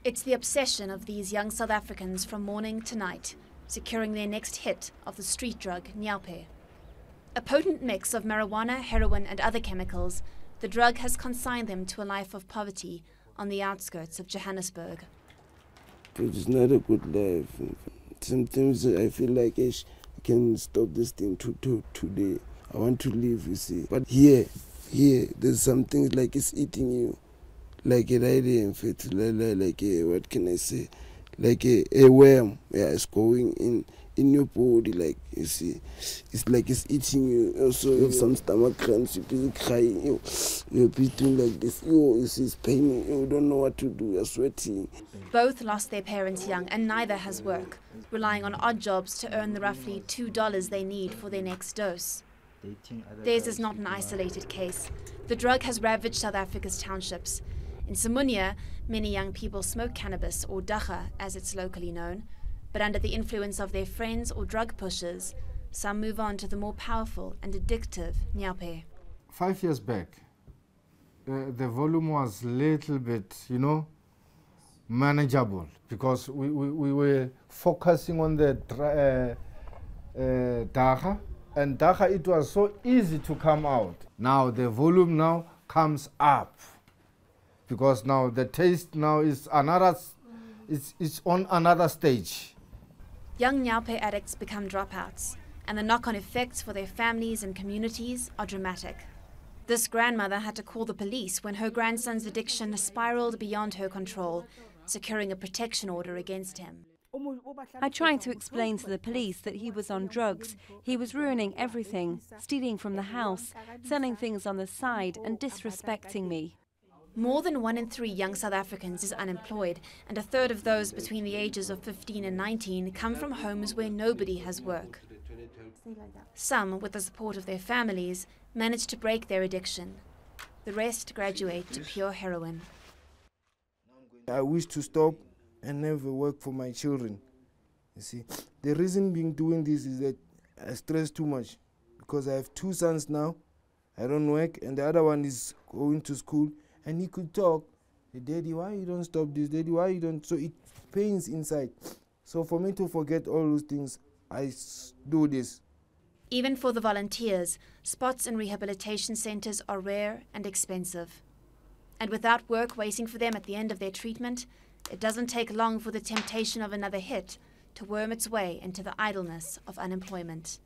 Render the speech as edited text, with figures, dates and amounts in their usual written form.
It's the obsession of these young South Africans from morning to night, securing their next hit of the street drug nyaope. A potent mix of marijuana, heroin and other chemicals, the drug has consigned them to a life of poverty on the outskirts of Johannesburg. It's not a good life. Sometimes I feel like I can stop this thing today. I want to live, you see. But here, there's something like it's eating you. Like a what can I say? Like a worm, yeah, it's going in your body, like, you see. It's like it's eating you. Also, you have some stomach cramps, you're busy crying, you're busy doing like this, you see, it's paining, you don't know what to do, you're sweating. Both lost their parents young and neither has work, relying on odd jobs to earn the roughly $2 they need for their next dose. Theirs is not an isolated case. The drug has ravaged South Africa's townships. In Somunya, many young people smoke cannabis, or dagga as it's locally known, but under the influence of their friends or drug pushers, some move on to the more powerful and addictive nyaope. 5 years back, the volume was a little bit, manageable, because we were focusing on the dagga, and dagga, it was so easy to come out. Now the volume now comes up, because now the taste now is it's on another stage. Young nyaope addicts become dropouts, and the knock-on effects for their families and communities are dramatic. This grandmother had to call the police when her grandson's addiction spiraled beyond her control, securing a protection order against him. I tried to explain to the police that he was on drugs. He was ruining everything, stealing from the house, selling things on the side and disrespecting me. More than 1 in 3 young South Africans is unemployed, and a third of those between the ages of 15 and 19 come from homes where nobody has work. Some, with the support of their families, manage to break their addiction. The rest graduate to pure heroin. I wish to stop and never work for my children. You see, the reason being doing this is that I stress too much, because I have 2 sons now. I don't work, and the other one is going to school. And he could talk, Daddy, why you don't stop this? Daddy, why you don't? So it pains inside. So for me to forget all those things, I do this. Even for the volunteers, spots in rehabilitation centers are rare and expensive. And without work waiting for them at the end of their treatment, it doesn't take long for the temptation of another hit to worm its way into the idleness of unemployment.